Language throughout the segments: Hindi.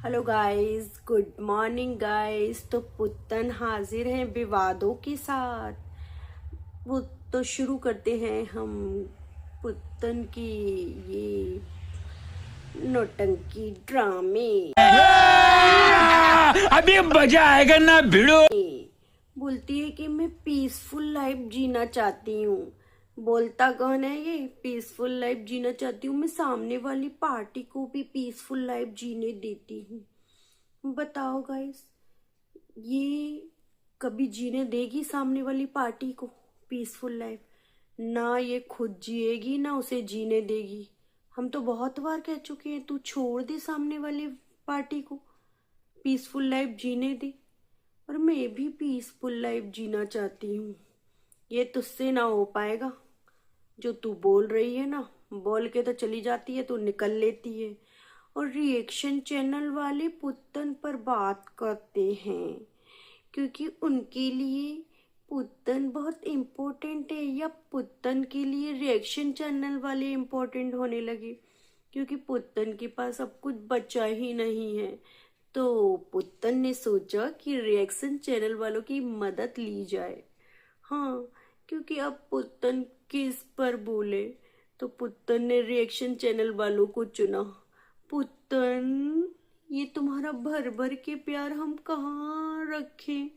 Hello guys, good morning guys. तो पुत्तन हाजिर हैं विवादों के साथ। वो तो शुरू करते हैं हम पुत्तन की ये नौटंकी ड्रामे। अभी मजा आएगा ना भिड़ो। बोलती है कि मैं पीसफुल लाइफ जीना चाहती हूँ। बोलता कौन है ये? पीसफुल लाइफ जीना चाहती हूँ मैं, सामने वाली पार्टी को भी पीसफुल लाइफ जीने देती हूँ। बताओ गाइस, ये कभी जीने देगी सामने वाली पार्टी को पीसफुल लाइफ? ना ये खुद जिएगी ना उसे जीने देगी। हम तो बहुत बार कह चुके हैं तू छोड़ दे सामने वाली पार्टी को, पीसफुल लाइफ जीने दे। और मैं भी पीसफुल लाइफ जीना चाहती हूँ। ये तुझसे ना हो पाएगा। जो तू बोल रही है ना, बोल के तो चली जाती है, तू निकल लेती है और रिएक्शन चैनल वाले पुत्तन पर बात करते हैं, क्योंकि उनके लिए पुत्तन बहुत इम्पोर्टेंट है, या पुत्तन के लिए रिएक्शन चैनल वाले इम्पोर्टेंट होने लगे, क्योंकि पुत्तन के पास अब कुछ बचा ही नहीं है। तो पुत्तन ने सोचा कि रिएक्शन चैनल वालों की मदद ली जाए। हाँ, क्योंकि अब पुत्तन किस पर बोले, तो पुत्तन ने रिएक्शन चैनल वालों को चुना। पुत्तन, ये तुम्हारा भर भर के प्यार हम कहाँ रखें?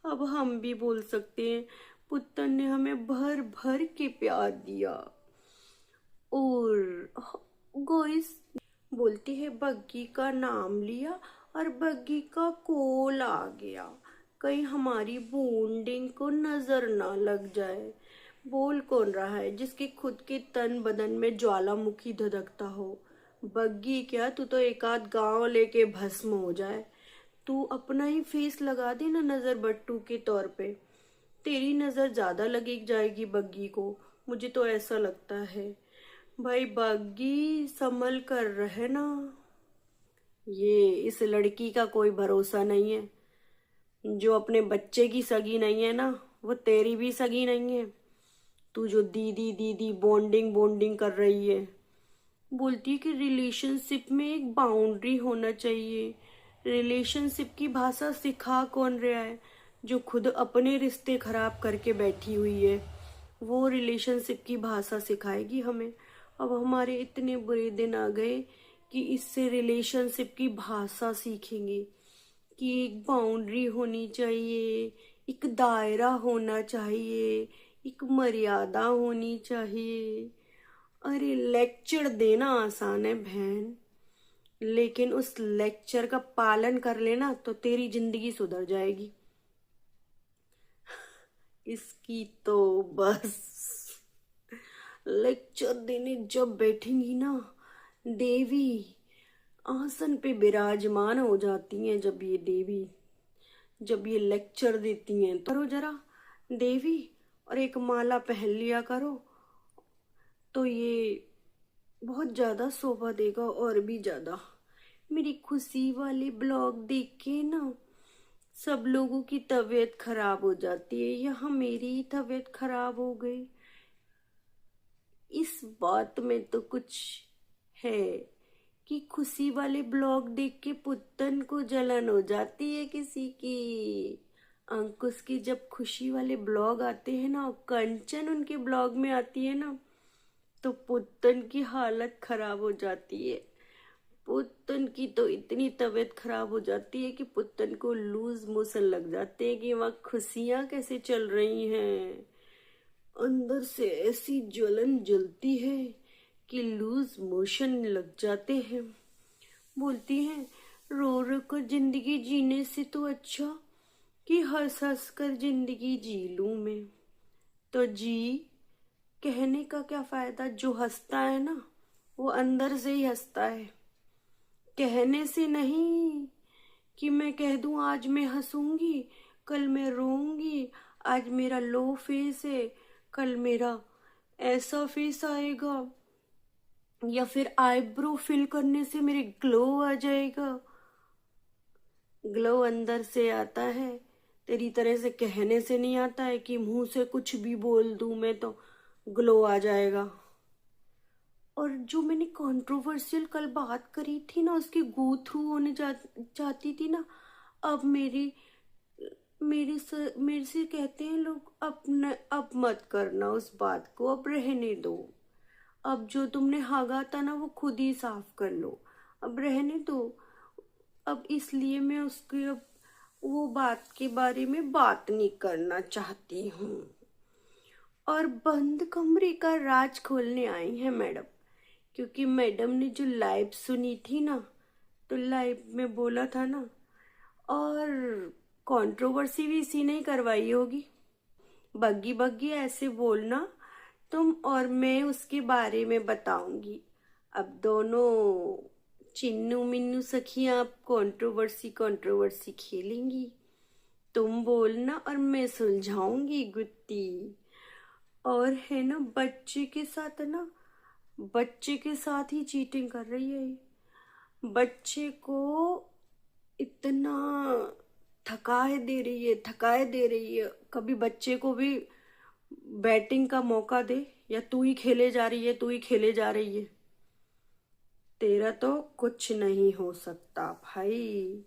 अब हम भी बोल सकते हैं, पुत्तन ने हमें भर भर के प्यार दिया। और गोइस बोलती है, बग्गी का नाम लिया और बग्गी का कॉल आ गया, कहीं हमारी बॉन्डिंग को नजर ना लग जाए। बोल कौन रहा है जिसके खुद के तन बदन में ज्वालामुखी धधकता हो? बग्गी क्या, तू तो एक आध गांव लेके भस्म हो जाए। तू अपना ही फेस लगा दे ना नजर बट्टू के तौर पे, तेरी नजर ज्यादा लगी जाएगी बग्गी को, मुझे तो ऐसा लगता है। भाई बग्गी, संभल कर रहे ना। ये इस लड़की का कोई भरोसा नहीं है। जो अपने बच्चे की सगी नहीं है ना, वो तेरी भी सगी नहीं है। तू जो दीदी दीदी बॉन्डिंग बॉन्डिंग कर रही है, बोलती है कि रिलेशनशिप में एक बाउंड्री होना चाहिए। रिलेशनशिप की भाषा सिखा कौन रहा है? जो खुद अपने रिश्ते खराब करके बैठी हुई है, वो रिलेशनशिप की भाषा सिखाएगी हमें। अब हमारे इतने बुरे दिन आ गए कि इससे रिलेशनशिप की भाषा सीखेंगे कि एक बाउंड्री होनी चाहिए, एक दायरा होना चाहिए, एक मर्यादा होनी चाहिए। अरे लेक्चर देना आसान है बहन, लेकिन उस लेक्चर का पालन कर लेना तो तेरी जिंदगी सुधर जाएगी। इसकी तो बस लेक्चर देने जब बैठेंगी ना, देवी आसन पे विराजमान हो जाती हैं। जब ये देवी, जब ये लेक्चर देती हैं तो करो जरा देवी, और एक माला पहन लिया करो, तो ये बहुत ज्यादा शोभा देगा। और भी ज्यादा मेरी खुशी वाले ब्लॉग देख के ना सब लोगों की तबीयत खराब हो जाती है, यहाँ मेरी ही तबीयत खराब हो गई। इस बात में तो कुछ है कि खुशी वाले ब्लॉग देख के पुत्तन को जलन हो जाती है किसी की। अंकुश की जब खुशी वाले ब्लॉग आते हैं ना, कंचन उनके ब्लॉग में आती है ना, तो पुत्तन की हालत खराब हो जाती है। पुत्तन की तो इतनी तबीयत खराब हो जाती है कि पुत्तन को लूज मोशन लग जाते हैं कि वहाँ खुशियां कैसे चल रही हैं। अंदर से ऐसी ज्वलन जलती है कि लूज मोशन लग जाते हैं। बोलती हैं, रो रो कर जिंदगी जीने से तो अच्छा कि हंस हंस कर जिंदगी जी लूं मैं। तो जी, कहने का क्या फायदा? जो हंसता है ना, वो अंदर से ही हंसता है, कहने से नहीं। कि मैं कह दूं आज मैं हंसूंगी, कल मैं रोऊंगी, आज मेरा लो फेस है, कल मेरा ऐसा फेस आएगा, या फिर आईब्रो फिल करने से मेरे ग्लो आ जाएगा। ग्लो अंदर से आता है, तेरी तरह से कहने से नहीं आता है कि मुंह से कुछ भी बोल दूं मैं तो ग्लो आ जाएगा। और जो मैंने कंट्रोवर्शियल कल बात करी थी ना, उसकी गो थ्रू होने जाती थी ना, अब मेरे से कहते हैं लोग, अब मत करना उस बात को, अब रहने दो। अब जो तुमने हागा था ना वो खुद ही साफ कर लो, अब रहने दो। अब इसलिए मैं उसकी अब वो बात के बारे में बात नहीं करना चाहती हूँ। और बंद कमरे का राज खोलने आई है मैडम, क्योंकि मैडम ने जो लाइव सुनी थी ना, तो लाइव में बोला था ना, और कंट्रोवर्सी भी इसी ने ही करवाई होगी। बग्गी बग्गी ऐसे बोलना तुम, और मैं उसके बारे में बताऊंगी। अब दोनों चिन्नू मिन्नू सखियां अब कंट्रोवर्सी कंट्रोवर्सी खेलेंगी। तुम बोलना और मैं सुलझाऊंगी गुत्ती। और है ना, बच्चे के साथ ही चीटिंग कर रही है ये। बच्चे को इतना थकाए दे रही है। कभी बच्चे को भी बैटिंग का मौका दे, या तू ही खेले जा रही है, तू ही खेले जा रही है। तेरा तो कुछ नहीं हो सकता भाई।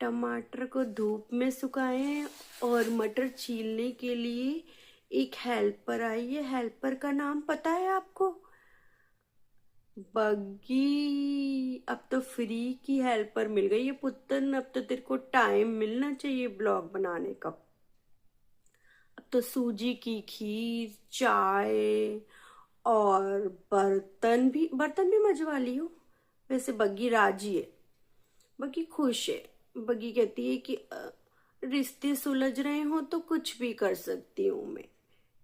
टमाटर को धूप में सुखाए और मटर छीलने के लिए एक हेल्पर आई है। हेल्पर का नाम पता है आपको? बग्गी। अब तो फ्री की हेल्पर मिल गई है पुत्तन। अब तो तेरे को टाइम मिलना चाहिए ब्लॉग बनाने का। अब तो सूजी की खीर, चाय और बर्तन भी मजवा ली हो। वैसे बग्गी राजी है, बग्गी खुश है। बग्गी कहती है कि रिश्ते सुलझ रहे हो तो कुछ भी कर सकती हूँ मैं,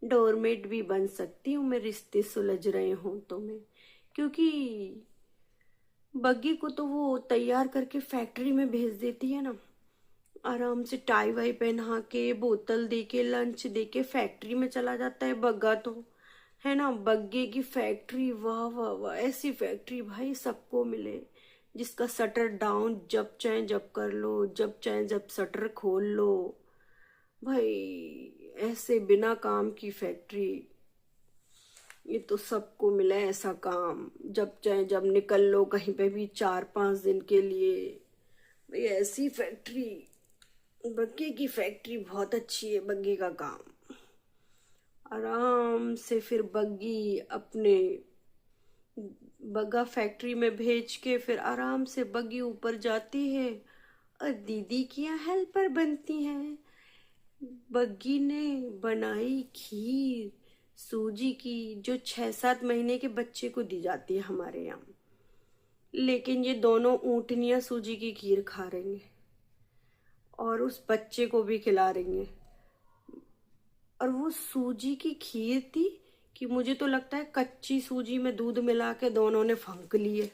डोरमेट भी बन सकती हूँ मैं, रिश्ते सुलझ रहे हो तो मैं। क्योंकि बग्गी को तो वो तैयार करके फैक्ट्री में भेज देती है ना, आराम से टाई वाई पहना के, बोतल दे के, लंच दे के फैक्ट्री में चला जाता है बग्गा तो, है ना। बग्गे की फैक्ट्री, वाह वाह वाह, ऐसी फैक्ट्री भाई सबको मिले, जिसका शटर डाउन जब चाहे जब कर लो, जब चाहे जब शटर खोल लो भाई। ऐसे बिना काम की फैक्ट्री, ये तो सबको मिला है ऐसा काम। जब चाहे जब निकल लो कहीं पे भी 4-5 दिन के लिए भाई। ऐसी फैक्ट्री, बग्गे की फैक्ट्री बहुत अच्छी है। बग्गे का काम आराम से, फिर बग्गी अपने बग्गा फैक्ट्री में भेज के फिर आराम से बग्गी ऊपर जाती है और दीदी की यहाँ हेल्पर बनती है। बग्गी ने बनाई खीर सूजी की, जो 6-7 महीने के बच्चे को दी जाती है हमारे यहाँ। लेकिन ये दोनों ऊँटनियाँ सूजी की खीर खा रही हैं और उस बच्चे को भी खिला रही हैं। और वो सूजी की खीर थी कि मुझे तो लगता है कच्ची सूजी में दूध मिला के दोनों ने फंक लिए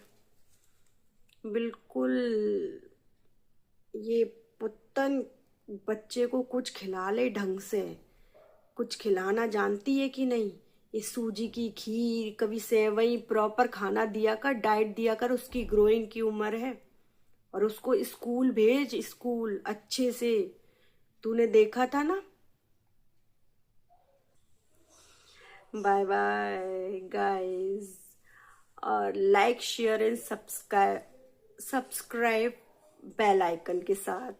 बिल्कुल। ये पुत्तन बच्चे को कुछ खिला ले ढंग से। कुछ खिलाना जानती है कि नहीं? ये सूजी की खीर, कभी सेवई, प्रॉपर खाना दिया कर, डाइट दिया कर। उसकी ग्रोइंग की उम्र है और उसको स्कूल भेज, स्कूल अच्छे से। तूने देखा था ना। बाय बाय गाइस, और like share and subscribe bell icon के साथ।